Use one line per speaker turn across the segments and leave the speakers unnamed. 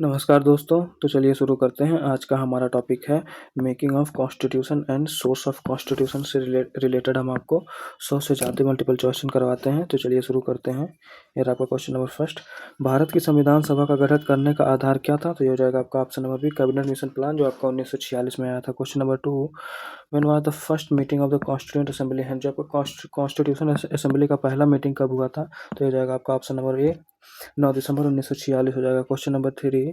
नमस्कार दोस्तों, तो चलिए शुरू करते हैं। आज का हमारा टॉपिक है making of constitution and source of constitution से रिलेटेड हम आपको 100 से ज़्यादा मल्टीपल क्वेश्चन करवाते हैं। तो चलिए शुरू करते हैं। ये रहा आपका क्वेश्चन नंबर फर्स्ट। भारत की संविधान सभा का गठन करने का आधार क्या था? तो ये हो जाएगा आपका option number B, cabinet mission plan, जो आपका 1946 में आया था। Question number two, when was the first meeting of the constituent assembly है? जो आपका कॉन्स्टिट्यूशन असेंबली का पहला मीटिंग कब हुआ था? तो ये हो जाएगा आपका ऑप्शन नंबर ए, 9 दिसंबर 1946 हो जाएगा। Question number three,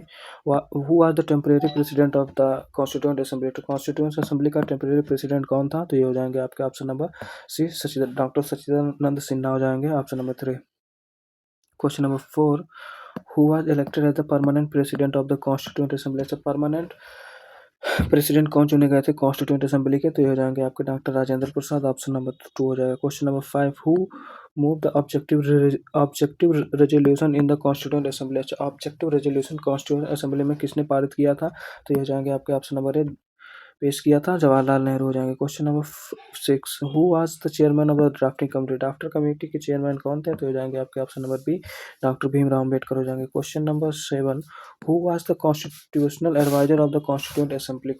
who are the temporary president of the constituent assembly? तो कॉन्स्टिट्यूंट असेंबली का टेम्परेरी प्रेसिडेंट कौन था? तो ये हो जाएंगे आपके option number C, doctor Sachchidanand Sinha हो जाएंगे, option number three. Question number four, who was elected as the permanent president of the constituent assembly? अच्छा, परमानेंट प्रेसिडेंट कौन चुने गए थे कॉन्स्टिट्यूंट असेंबली के? तो ये हो जाएंगे आपके doctor Rajendra Prasad, option number to हो जाएगा। Question number five, who move the objective resolution in the constituent assembly? अच्छा, ऑब्जेक्टिव रेजोल्यूशन कॉन्स्टिट्यूंट असेंबली में किसने पारित किया था? तो ये हो जाएंगे आपके ऑप्शन नंबर ए, पेश किया था जवाहरलाल नेहरू हो जाएंगे। Question number six, who was the chairman of the drafting committee? Drafter committee के चेयरमैन कौन थे? तो हो जाएंगे आपके option number B, doctor Bhimrao Ambedkar हो जाएंगे। Question number seven, who was the constitutional adviser of the constituent assembly?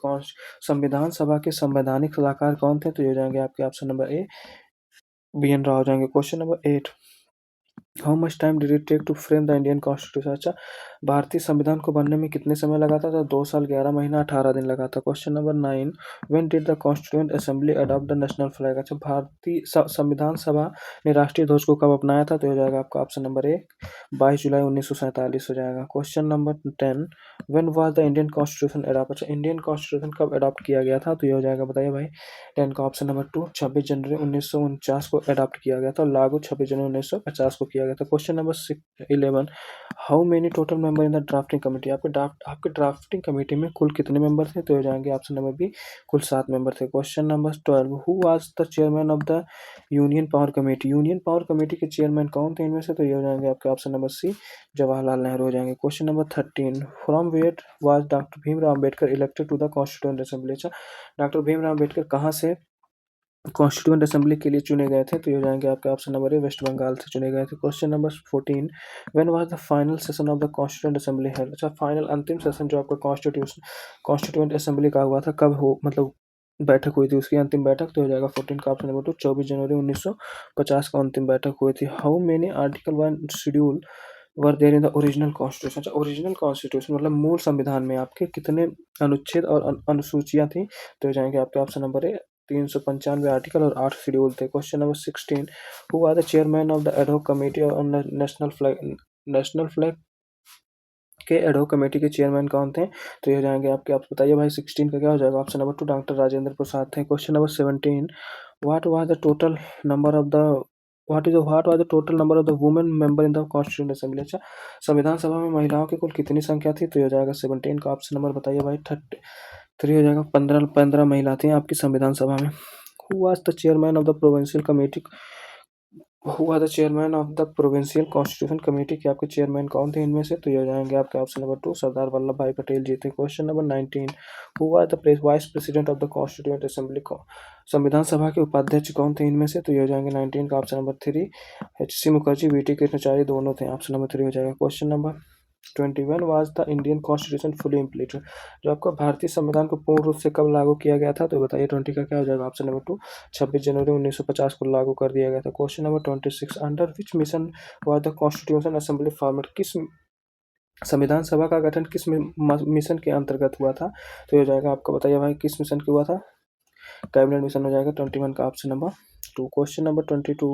संविधान सभा के संवैधानिक सलाहकार कौन थे? तो ये हो जाएंगे आपके option number A, B N Rau हो जाएंगे। Question number eight, how much time did it take to frame the Indian constitution? अच्छा, भारतीय संविधान को बनने में कितने समय लगा था? तो 2 साल 11 महीना 18 दिन लगा था। Question number nine, when did the constituent assembly adopt the national flag? अच्छा, भारतीय संविधान सभा ने राष्ट्रीय ध्वज को कब अपनाया था? तो हो जाएगा आपका ऑप्शन नंबर ए, 22 जुलाई 1947 हो जाएगा। Question number ten, when was the Indian constitution adopt? अच्छा, इंडियन कॉन्स्टिट्यूशन कब अडॉप्ट किया गया था? तो ये हो जाएगा, बताइए भाई। टेन का ऑप्शन नंबर टू, 26 जनवरी 1949 को अडॉप्ट किया गया था, लागू 26 जनवरी 1950 को किया गया था। Question number 11, how many total member in the drafting committee? आपके ड्राफ्टिंग कमेटी में कुल कितने मेंबर थे? तो हो जाएंगे ऑप्शन नंबर बी, कुल 7 मेंबर थे। Question number 12, who was the chairman of the union power committee? Union power committee के चेयरमैन कौन थे इनमें से? तो ये हो जाएंगे आपके option number C, Jawaharlal Nehru हो जाएंगे। Question number 13, from where was doctor Bhimrao Ambedkar elected to the constituent assembly? अच्छा, डॉक्टर भीमराव अम्बेडकर कहाँ से कॉन्स्टिट्यूंट असेंबली के लिए चुने गए थे? तो ये हो जाएंगे आपके option number A, West Bengal से चुने गए थे। Question number 14, when was the final session of the constituent assembly held? अच्छा, फाइनल अंतिम सेशन जो आपका कॉन्स्टिट्यूंट असेंबली का हुआ था, कब हो मतलब बैठक हुई थी उसकी अंतिम बैठक? तो हो जाएगा 14 का ऑप्शन नंबर टू, 24 जनवरी 1950 को अंतिम बैठक हुई थी। How many article one schedule were there in the original constitution? अच्छा, ओरिजिनल कॉन्स्टिट्यूशन मतलब मूल संविधान में आपके कितने अनुच्छेद और अनुसूचियां थी? तो हो जाएंगे आपके ऑप्शन नंबर ए, 395 आर्टिकल और 8 शेड्यूल थे। Question number 16, who are the chairman of the ad hoc committee on national flag के एडहॉक कमेटी के चेयरमैन कौन थे? तो ये हो जाएंगे आपके, आप बताइए भाई। 16 का क्या हो जाएगा? Option number two, doctor Rajendra Prasad थे। Question number 17, what was the total number of the what was the total number of the women member in the constituent assembly? अच्छा, संविधान सभा में महिलाओं की कुल कितनी संख्या थी? तो ये हो जाएगा 17 का ऑप्शन नंबर, बताइए भाई। 33 हो जाएगा, 15 महिला थी आपकी संविधान सभा में। Who was the chairman of the provincial committee? Who are the chairman of the provincial constitution committee के आपके चेयरमैन कौन थे इनमें से? तो ये हो जाएंगे आपके option number two, Sardar Vallabh Bhai Patel ji थे। Question number 19, who are the vice president of the constituent assembly? संविधान सभा के उपाध्यक्ष कौन थे इनमें से? तो ये हो जाएंगे 19 का option number three, HC Mukherjee, VT Krishnacharya दोनों थे, ऑप्शन नंबर थ्री हो जाएगा। Question number 21, was the Indian constitution fully implemented? जो आपका भारतीय संविधान को पूर्ण रूप से कब लागू किया गया था? तो बताइए। 20 का क्या हो जाएगा? ऑप्शन नंबर टू, 26 जनवरी 1950 को लागू कर दिया गया था। Question number 26, under which mission was the constitution assembly format? किस संविधान सभा का गठन किस मिशन के अंतर्गत हुआ था? तो ये हो जाएगा आपका, बताइए भाई, किस मिशन के हुआ था? कैबिनेट मिशन हो जाएगा। 21 का option number two. Question number 22,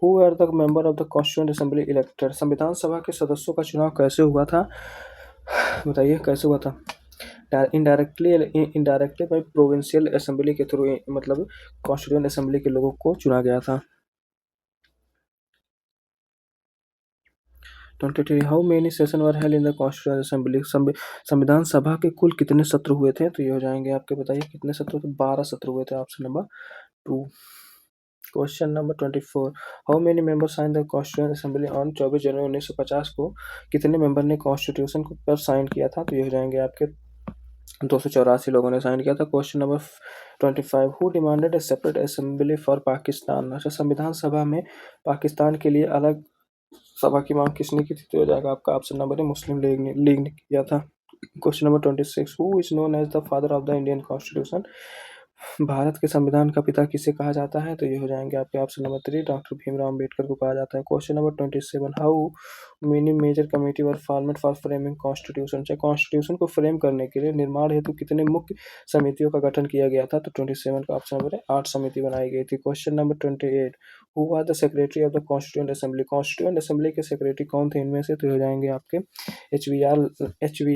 who are the member of the constituent assembly elected? संविधान सभा के सदस्यों का चुनाव कैसे हुआ था? बताइए कैसे हुआ था? इनडायरेक्टली बाई प्रोविंशियल असेंबली के थ्रू, मतलब कॉन्स्टिट्यूंट असेंबली के लोगों को चुना गया था। 23, how many session were held in the constituent assembly? संविधान सभा के कुल कितने सत्र हुए थे? तो ये हो जाएंगे आपके, बताइए कितने सत्र हुए थे? 12 सत्र हुए थे, option number two. Question number 24, how many member sign the constituent assembly on 24 जनवरी 1950 को? कितने मेंबर ने कॉन्स्टिट्यूशन को पर साइन किया था? तो ये हो जाएंगे आपके 284 लोगों ने साइन किया था। Question number 25, who demanded A separate assembly for Pakistan? अच्छा, संविधान सभा में पाकिस्तान के लिए अलग सभा की मांग किसने की थी? तो हो जाएगा आपका ऑप्शन नंबर है मुस्लिम लीग ने किया था। Question number 26, who is known as the father of the Indian constitution? Bharat के संविधान का पिता किसे कहा जाता है? तो ये हो जाएंगे आपके option number 3, doctor Bhimrao Ambedkar को कहा जाता है। Question number 27, how many major committee were formed for framing constitution? चाहे कॉन्स्टिट्यूशन को फ्रेम करने के लिए निर्माण हेतु कितने मुख्य समितियों का गठन किया गया था? तो 27 का ऑप्शन नंबर है 8 समिति बनाई गई थी। Question number 28, who are the secretary of the constituent assembly? Constituent assembly के सेक्रेटरी कौन थे इनमें से? तो हो जाएंगे आपके एच वी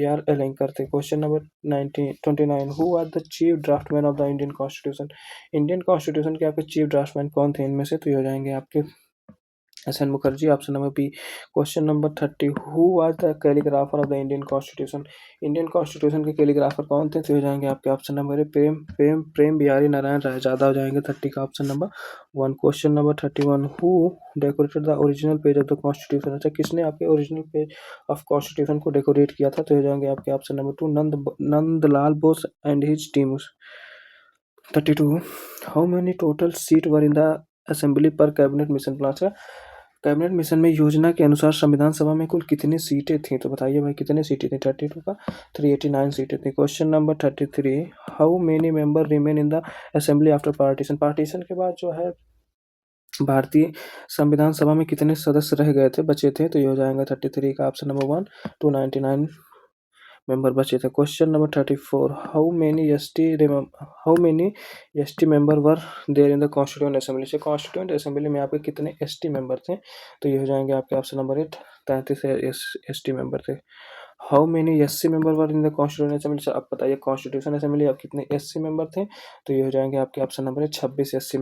आर एलेंकर थे। Question number 29, who are the chief draftman of the Indian constitution? Indian constitution के आपके चीफ ड्राफ्टमैन कौन थे इनमें से? तो ये हो जाएंगे आपके S N Mukherjee, option number B. Question number 30, who was the calligrapher of the Indian constitution? Indian constitution के कैलीग्राफर कौन थे? तो हो जाएंगे आपके ऑप्शन नंबर है प्रेम बिहारी नारायण राय ज़्यादा हो जाएंगे 30 का option number 1। Question number 31, who decorated the original page of the constitution? अच्छा, किसने आपके ओरिजिनल पेज ऑफ कॉन्स्टिट्यूशन को डेकोरेट किया था? तो हो जाएंगे आपके option number 2, Nandalal Bose and his team. 32, how many total seat were in the assembly पर cabinet mission plan? Cabinet mission में योजना के अनुसार संविधान सभा में कुल कितनी सीटें थी? तो बताइए भाई कितनी सीटें थी? 32 का 389 सीटें थी। Question number 33, how many member remain in the assembly after partition? Partition के बाद जो है भारतीय संविधान सभा में कितने सदस्य रह गए थे, बचे थे? तो ये हो जाएगा 33 का ऑप्शन नंबर 1, 299 मेंबर बचे थे। Question number 34, how many S T member were there in the constituent assembly? से कॉन्स्टिट्यूएंट असेंबली में आपके कितने एस टी मेंबर थे? तो ये हो जाएंगे आपके option number 8, 33 S T member थे। How many S C member were in the constituent assembly? से आप बताइए कॉन्स्टिट्यूशन असेंबली आप कितने एस सी मेंबर थे? तो ये हो जाएंगे आपके ऑप्शन नंबर है 26 एस सी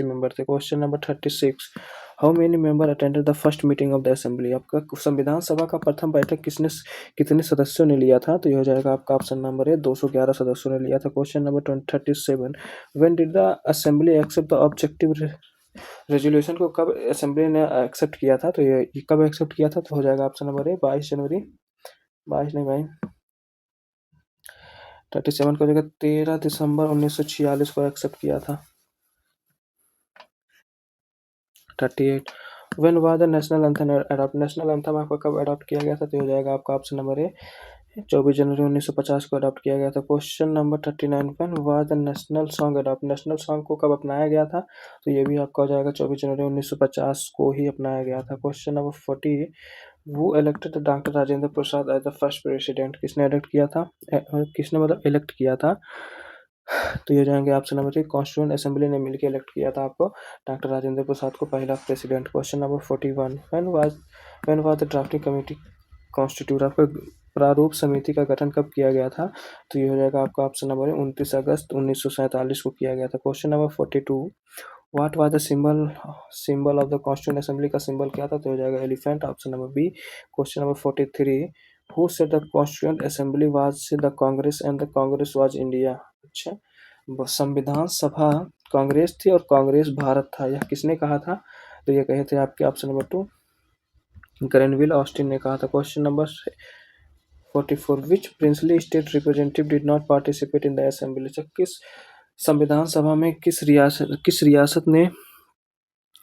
मेंबर थे। Question number 36, how many member attended the first meeting of the assembly? आपका संविधान सभा का प्रथम बैठक कितने सदस्यों ने लिया था? तो ये हो जाएगा आपका ऑप्शन नंबर है 211 सदस्यों ने लिया था। Question number 37, when did the assembly accept the objective resolution? को कब असेंबली ने एक्सेप्ट किया था? तो ये कब एक्सेप्ट किया था? तो हो जाएगा ऑप्शन नंबर है 22 जनवरी, 22 नहीं भाई 37 को जगह 13 दिसंबर 1946 को एक्सेप्ट किया था। 38, when was the national anthem adopt? National anthem आपका कब अडॉप्ट किया गया था? तो हो जाएगा आपका ऑप्शन नंबर है 24 जनवरी 1950 को अडॉप्ट किया गया था। Question number 39, when was the national song adopt? National song को कब अपनाया गया था? तो ये भी आपका हो जाएगा 24 जनवरी 1950 को ही अपनाया गया था। क्वेश्चन नंबर 40, वो elected doctor Rajendra Prasad as the first president? किसने इलेक्ट किया था? किसने मतलब इलेक्ट किया था? तो ये हो जाएंगे ऑप्शन नंबर 3, कॉन्स्टिट्यूएंट असेंबली ने मिलकर इलेक्ट किया था आपको डॉक्टर राजेंद्र प्रसाद को पहला president. Question number 41, when was the drafting committee constitute? आपका प्रारूप समिति का गठन कब किया गया था? तो ये हो जाएगा आपका ऑप्शन नंबर है 29 अगस्त 1947 को किया गया था। Question number 42, what was the symbol of the constituent assembly? का सिंबल क्या था? तो हो जाएगा elephant, option number B. Question number 43, who said the constituent assembly was the Congress and the Congress was India? अच्छा, संविधान सभा कांग्रेस थी और कांग्रेस भारत था, यह किसने कहा था? तो ये कहे थे आपके ऑप्शन नंबर 2, ग्रेनविल ऑस्टिन ने कहा था। Question number 44, which princely state representative did not participate in the assembly? किस संविधान सभा में किस रियासत ने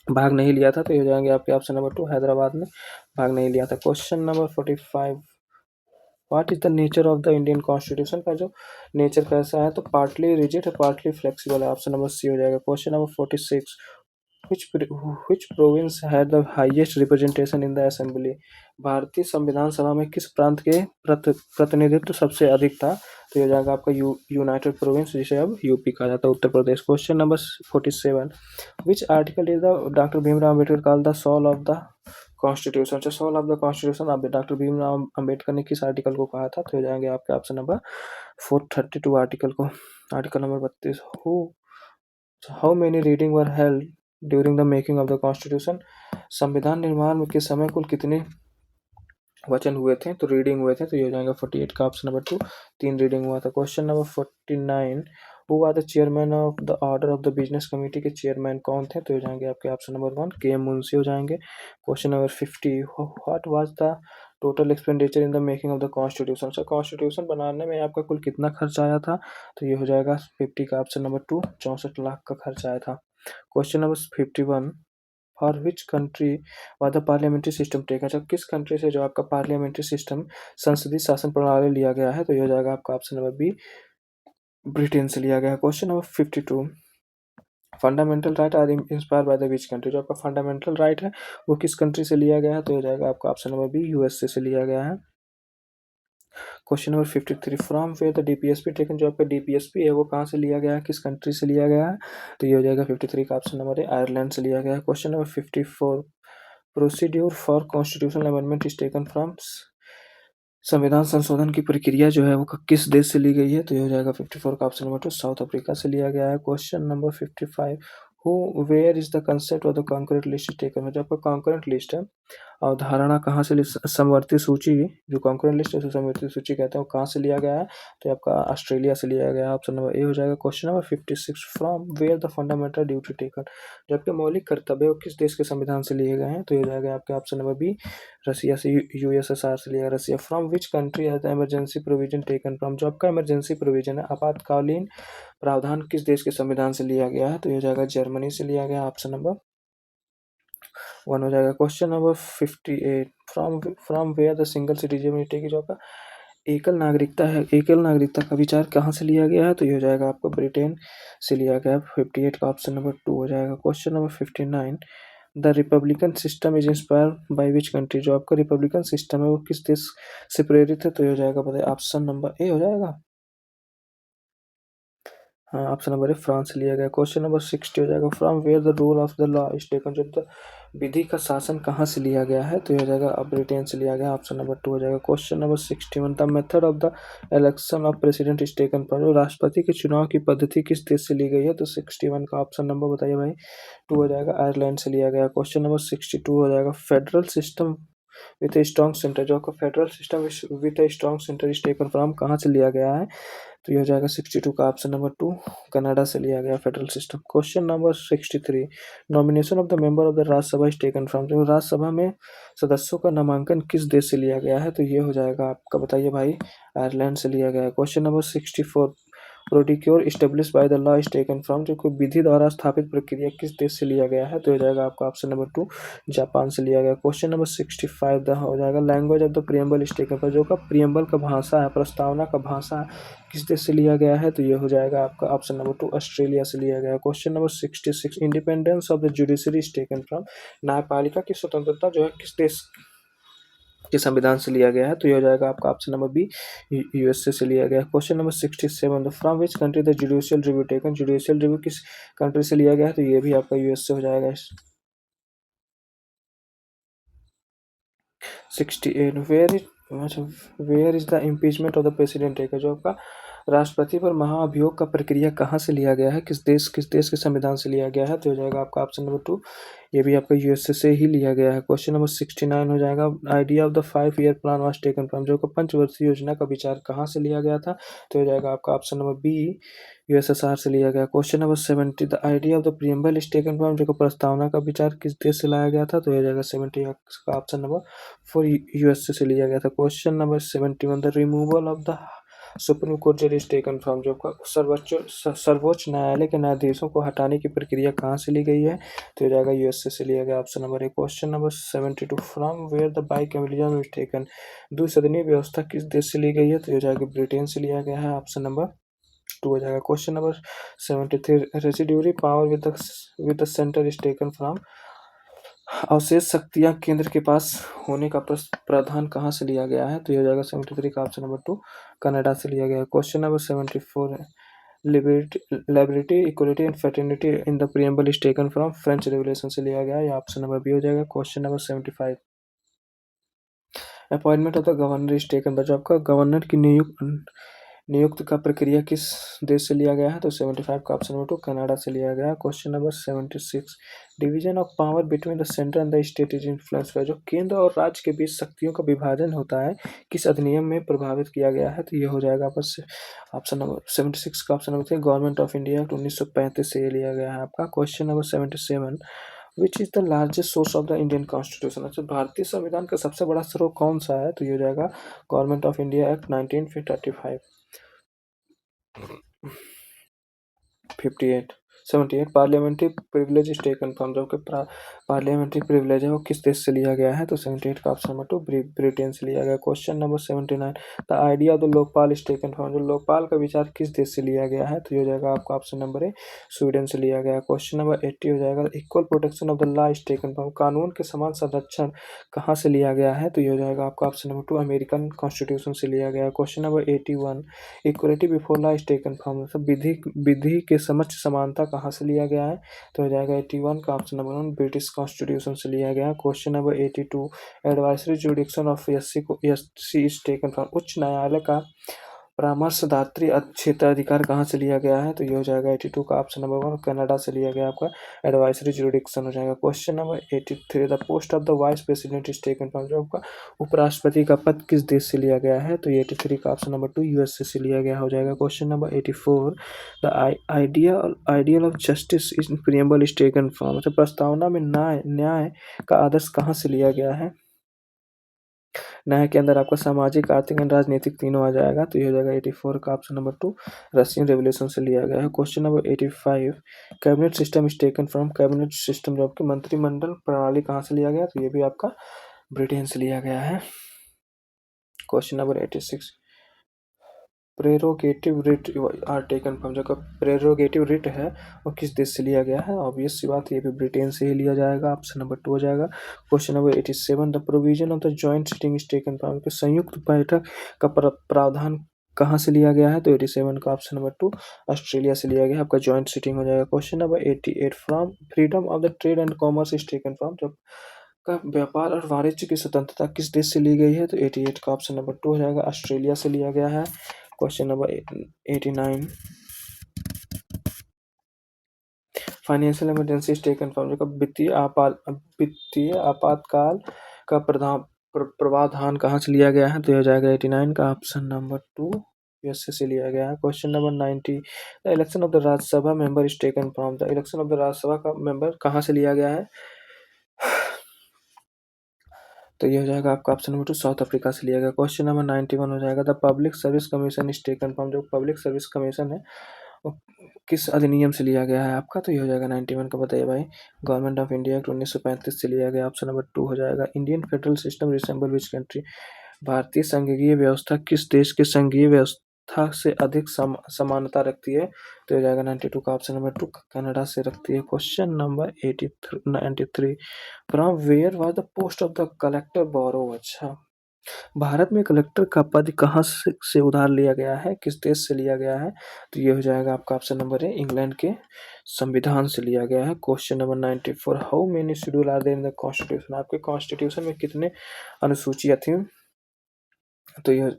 भाग नहीं लिया था? तो ये हो जाएंगे आपके ऑप्शन नंबर 2, हैदराबाद ने भाग नहीं लिया था। Question number 45, what is the nature of the Indian constitution? का जो नेचर कैसा है? तो पार्टली रिजिड है, पार्टली फ्लेक्सिबल है, ऑप्शन नंबर सी हो जाएगा। Question number 46, which province had the highest representation in the assembly? भारतीय संविधान सभा में किस प्रांत के प्रतिनिधित्व सबसे अधिक था? तो ये हो जाएगा आपका यूनाइटेड प्रोविंस, जिसे अब यूपी कहा जाता है, Uttar Pradesh. Question number 47, which article is the doctor Bhimrao Ambedkar called the soul of the constitution? अच्छा, सोल ऑफ द कॉन्स्टिट्यूशन अब डॉक्टर भीमराव अम्बेडकर ने किस आर्टिकल को कहा था? तो हो जाएंगे आपके ऑप्शन नंबर 432 आर्टिकल को। Article number 32, how many reading were held during the making of the constitution? संविधान निर्माण के समय कुल कितने वचन हुए थे? तो रीडिंग हुए थे, तो ये हो जाएगा 48 का ऑप्शन नंबर 2, 3 रीडिंग हुआ था। Question number 49, who are the chairman of the order of the business committee? के चेयरमैन कौन थे? तो हो जाएंगे आपके ऑप्शन नंबर 1, के एम मुंशी हो जाएंगे। Question number 50, what was the total expenditure in the making of the constitution? So constitution बनाने में आपका कुल कितना खर्च आया था? तो ये हो जाएगा 50 का ऑप्शन नंबर 2, 64 लाख का खर्च आया था। Question number 51, for which country was the parliamentary system taken? जब किस कंट्री से जो आपका पार्लियामेंट्री सिस्टम संसदीय शासन प्रणाली लिया गया है, तो ये हो जाएगा आपका ऑप्शन नंबर बी, ब्रिटेन से लिया गया है। Question number 52, fundamental right are inspire by the which country? जो आपका फंडामेंटल राइट है वो किस कंट्री से लिया गया है, तो हो जाएगा आपका ऑप्शन नंबर बी, यूएसए से लिया गया है। Question number 53, from where the DPSP taken? जो आपका डीपीएसपी है वो कहाँ से लिया गया है, किस कंट्री से लिया गया है, तो ये हो जाएगा 53 का ऑप्शन नंबर है, आयरलैंड से लिया गया है। Question number 54, procedure for constitutional amendment is taken from? संविधान संशोधन की प्रक्रिया जो है वो किस देश से ली गई है, तो ये हो जाएगा 54 का ऑप्शन नंबर 2, साउथ अफ्रीका से लिया गया है। Question number 55, who where is the concept of the concurrent list taken? जो आपका कॉन्करेंट लिस्ट है, अवधारणा कहाँ से समवर्ती सूची, जो कॉन्करेंट लिस्ट है उसे समवर्ती सूची कहते हैं, वो कहाँ से लिया गया है, तो आपका ऑस्ट्रेलिया से लिया गया है। ऑप्शन नंबर ए हो जाएगा। Question number 56, from where the fundamental duty taken? जो आपके मौलिक कर्तव्य वो किस देश के संविधान से लिए गए हैं, तो ये हो जाएगा आपके ऑप्शन नंबर बी, रसिया से, यूएसएसआर से लिया गया, Russia. From which country has the emergency provision taken from? जो आपका इमरजेंसी प्रोविजन है, आपातकालीन प्रावधान किस देश के संविधान से लिया गया है, तो ये हो जाएगा जर्मनी से लिया गया। ऑप्शन नंबर 1 हो जाएगा। Question number 58, from where the single citizen? जो आपका एकल नागरिकता है, एकल नागरिकता का विचार कहाँ से लिया गया है, तो ये हो जाएगा आपको ब्रिटेन से लिया गया है। 58 का ऑप्शन नंबर 2 हो जाएगा। Question number 59, the Republican system is inspire by which country? जो आपका रिपब्लिकन सिस्टम है वो किस देश से प्रेरित है, तो ये हो जाएगा बताइए, ऑप्शन नंबर ए हो जाएगा। हाँ, ऑप्शन नंबर ए, फ्रांस से लिया गया। क्वेश्चन नंबर 60 हो जाएगा, from where the rule of the law is taken? जो विधि का शासन कहाँ से लिया गया है, तो ये हो जाएगा ब्रिटेन से लिया गया। ऑप्शन नंबर 2 हो जाएगा। Question number 61, the method of the election of president is taken पर? जो राष्ट्रपति के चुनाव की पद्धति किस देश से ली गई है, तो 61 का ऑप्शन नंबर बताइए भाई, 2 हो जाएगा, आयरलैंड से लिया गया। क्वेश्चन नंबर 62 हो जाएगा, federal system with a strong centre? जो आपका federal system with a strong centre is taken from, कहाँ से लिया गया है, तो ये हो जाएगा 62 का ऑप्शन नंबर 2, कनाडा से लिया गया federal system. Question number 63, nomination of the member of the Rajya Sabha is taken from? जो राज्यसभा में सदस्यों का नामांकन किस देश से लिया गया है, तो ये हो जाएगा आपका बताइए भाई, आयरलैंड से लिया गया है। Question number 64, procedure establish by the law is taken from? जो कोई विधि द्वारा स्थापित प्रक्रिया किस देश से लिया गया है, तो हो जाएगा आपका ऑप्शन नंबर 2, जापान से लिया गया। क्वेश्चन नंबर 65 द हो जाएगा, language of the preamble is taken from? जो का प्रियम्बल का भाषा है, प्रस्तावना का भाषा है, किस देश से लिया गया है, तो ये हो जाएगा आपका ऑप्शन नंबर 2, ऑस्ट्रेलिया से लिया गया। Question number 66, independence of the judiciary is taken from? न्यायपालिका की स्वतंत्रता जो है किस देश के संविधान से लिया गया है, तो ये हो जाएगा आपका ऑप्शन नंबर बी, यूएसए से लिया गया। Question number 67, from which country the judicial review taken? Judicial review किस कंट्री से लिया गया है, तो ये भी आपका यूएस से हो जाएगा। 68, where is the impeachment of the president taken? जो आपका राष्ट्रपति पर महाभियोग का प्रक्रिया कहाँ से लिया गया है, किस देश के संविधान से लिया गया है, तो हो जाएगा आपका ऑप्शन नंबर 2, ये भी आपका यूएसए से ही लिया गया है। क्वेश्चन नंबर 69 हो जाएगा, idea of the 5 year plan was taken from? जो पंचवर्षीय योजना का विचार कहाँ से लिया गया था, तो हो जाएगा आपका ऑप्शन नंबर बी, यूएसएसआर से लिया गया। Question number 70, the idea of the preamble is taken from? जो प्रस्तावना का विचार किस देश से लाया गया था, तो हो जाएगा 70 का ऑप्शन नंबर 4, यूएसए से लिया गया था। Question number 71, the removal of the supreme court जज इज टेकन फ्रॉम? जो आपका सर्वोच्च न्यायालय के न्यायाधीशों को हटाने की प्रक्रिया कहाँ से ली गई है, तो हो जाएगा यूएसए से लिया गया। Option number 1। Question number 72, from where the bicameralism is taken? द्विसदनीय व्यवस्था किस देश से ली गई है, तो हो जाएगा ब्रिटेन से लिया गया है। ऑप्शन नंबर 2 हो जाएगा। Question number 73, residuary power with the centre is taken from? अवशेष शक्तियाँ केंद्र के पास होने का प्रावधान कहाँ से लिया गया है, तो ये हो जाएगा 73 का ऑप्शन नंबर 2, कनाडा से लिया गया है। क्वेश्चन नंबर 74 है, liberty equality and fraternity in the preamble is taken from? French revolution से लिया गया है, या ऑप्शन नंबर बी हो जाएगा। Question number 75, appointment of the governor is taken by? जो आपका गवर्नर की नियुक्त का प्रक्रिया किस देश से लिया गया है, तो 75 का ऑप्शन नंबर 2, कनाडा से लिया गया है। Question number 76, division of power between the centre and the state is influence by? जो केंद्र और राज्य के बीच शक्तियों का विभाजन होता है, किस अधिनियम में प्रभावित किया गया है, तो ये हो जाएगा आपस ऑप्शन नंबर 76 का option number 3, government of India act 1935 से ये लिया गया है आपका। Question number 77, which is the largest source of the Indian constitution? अच्छा, भारतीय संविधान का सबसे बड़ा स्रोत कौन सा है, तो ये हो जाएगा government of India act 1935। 58, 78 parliamentary privilege is taken from, जो कि पार्लियामेंट्री प्रिविलेज है वो किस देश से लिया गया है, तो 78 का ऑप्शन नंबर 2 ब्रिटेन से लिया गया। Question number 79, the idea of the Lokpal is taken from, जो लोकपाल का विचार किस देश से लिया गया है, तो ये हो जाएगा आपका ऑप्शन नंबर ए स्वीडन से लिया गया। क्वेश्चन नंबर 80 हो जाएगा, equal protection of the law is taken from, कानून के समान संरक्षण कहाँ से लिया गया है, तो ये हो जाएगा आपका ऑप्शन नंबर 2 अमेरिकन कॉन्स्टिट्यूशन से लिया गया। Question number 81, equality before law is taken from, मतलब विधि विधि के समक्ष समानता कहाँ से लिया गया है, तो हो जाएगा 81 का ऑप्शन नंबर 1 ब्रिटिश कॉन्स्टिट्यूशन से लिया गया। Question number 82, advisory जुडिक्शन of SC is taken from, उच्च न्यायालय का परामर्शदात्री क्षेत्राधिकार कहाँ से लिया गया है, तो ये हो जाएगा 82 का ऑप्शन नंबर 1 कनाडा से लिया गया आपका एडवाइजरी जुडिक्शन हो जाएगा। Question number 83, the post of the vice president is taken from, जो आपका उपराष्ट्रपति का पद किस देश से लिया गया है, तो 83 का ऑप्शन नंबर 2 यूएसए से लिया गया हो जाएगा। Question number 84, the ideal of justice in preamble is taken from, मतलब प्रस्तावना में न्याय का आदर्श कहाँ से लिया गया है, न्याय के अंदर आपका सामाजिक आर्थिक एंड राजनीतिक तीनों आ जाएगा, तो ये हो जाएगा 84 का ऑप्शन नंबर 2 रशियन रेवोल्यूशन से लिया गया है। Question number 85, cabinet system is taken from, cabinet system जो आपके मंत्रिमंडल प्रणाली कहाँ से लिया गया, तो ये भी आपका ब्रिटेन से लिया गया है। Question number 86, prerogative writ are taken from, जो प्रेरोगेटिव रिट है वो किस देश से लिया गया है, ऑब्वियस सी बात है ये भी ब्रिटेन से ही लिया जाएगा, ऑप्शन नंबर 2 हो जाएगा। Question number 87, the provision of the joint sitting is taken from, संयुक्त बैठक का प्रावधान कहाँ से लिया गया है, तो 87 का ऑप्शन नंबर 2 ऑस्ट्रेलिया से लिया गया, आपका जॉइंट सिटिंग हो जाएगा। Question number 88, from freedom of the trade and commerce is taken from, जब का व्यापार और वाणिज्य की स्वतंत्रता किस देश से ली गई है, तो 88 का ऑप्शन नंबर 2 हो जाएगा ऑस्ट्रेलिया से लिया गया है। Question number 89, financial emergency is taken from, जो वित्तीय आपातकाल का प्रावधान कहाँ से लिया गया है, तो हो जाएगा 89 का ऑप्शन नंबर 2 यूएसए से लिया गया है। Question number 90, the election of the Rajya Sabha member is taken from, the election of the Rajya Sabha का मेंबर कहाँ से लिया गया है, तो ये हो जाएगा आपका ऑप्शन नंबर 2 साउथ अफ्रीका से लिया गया। क्वेश्चन नंबर 91 हो जाएगा, the public service commission is taken from, जो पब्लिक सर्विस कमीशन है वो किस अधिनियम से लिया गया है आपका, तो ये हो जाएगा 91 का, बताइए भाई, गवर्नमेंट ऑफ इंडिया एक्ट 1935 से लिया गया। ऑप्शन नंबर 2 हो जाएगा, Indian federal system resemble which country, भारतीय संघीय व्यवस्था किस देश की संघीय व्यवस्था से अधिक समानता रखती है, तो हो जाएगा 92 का ऑप्शन नंबर 2 कनाडा से रखती है। Question number 93, from where was the post of the collector borrow, अच्छा भारत में कलेक्टर का पद कहाँ से उधार लिया गया है, किस देश से लिया गया है, तो ये हो जाएगा आपका ऑप्शन नंबर है इंग्लैंड के संविधान से लिया गया है। Question number 94, how many schedule are there in the constitution, आपके कॉन्स्टिट्यूशन में कितने अनुसूचियां थी, तो ये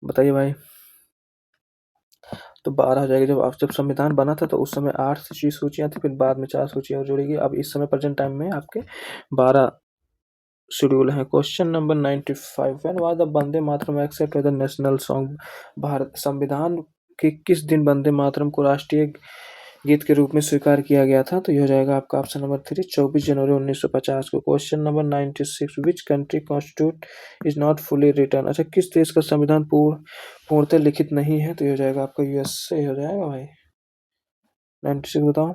बताइए भाई, तो 12 हो जाएगी। जब संविधान बना था तो उस समय 8 सूचियां थी, फिर बाद में 4 सूचियां और जोड़ी गई, अब इस समय प्रेजेंट टाइम में आपके 12 शेड्यूल है। Question number 95, when was the Vande Mataram accept as the national song, Bharat संविधान के किस दिन वंदे मातरम को राष्ट्रीय गीत के रूप में स्वीकार किया गया था, तो ये हो जाएगा आपका ऑप्शन नंबर 3 24 जनवरी 1950 को। Question number 96, which country constitute is not fully return, अच्छा किस देश का संविधान पूर्णतः लिखित नहीं है, तो ये हो जाएगा आपका यूएसए हो जाएगा भाई। 96 बताओ,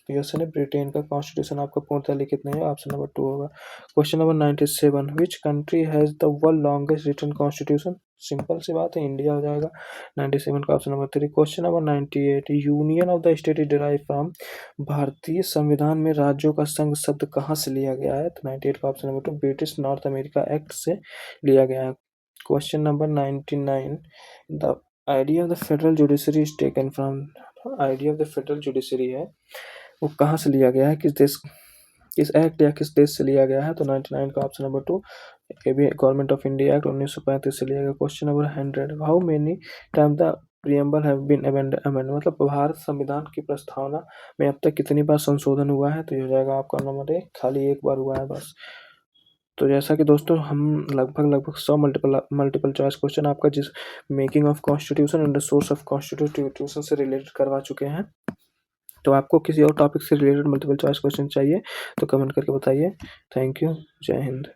यूएसए ने ब्रिटेन का कॉन्स्टिट्यूशन आपका पूर्णतः लिखित नहीं है, ऑप्शन नंबर 2 होगा। Question number 97, which country has the world longest written constitution, simple सी बात है इंडिया हो जाएगा। 97 का option number 3। Question number 98, union of the state is derive from, भारतीय संविधान में राज्यों का संघ शब्द कहाँ से लिया गया है, तो 98 का option number 2 British north America act से लिया गया है। Question number 99, the idea of the federal judiciary is taken from, idea of the federal judiciary है वो कहाँ से लिया गया है, किस एक्ट या किस देश से लिया गया है, तो 99 का ऑप्शन नंबर 2 ये भी गवर्नमेंट ऑफ इंडिया एक्ट 1935 से लिया गया। Question number 100, how many time the preamble have been amend, मतलब भारत संविधान की प्रस्तावना में अब तक कितनी बार संशोधन हुआ है, तो ये हो जाएगा आपका नंबर 1 खाली एक बार हुआ है बस। तो जैसा कि दोस्तों हम लगभग 100 मल्टीपल चॉइस क्वेश्चन आपका जिस making of constitution and the source of constitution से रिलेटेड करवा चुके हैं। तो आपको किसी और टॉपिक से रिलेटेड मल्टीपल चॉइस क्वेश्चन चाहिए तो कमेंट करके बताइए। थैंक यू, जय हिंद।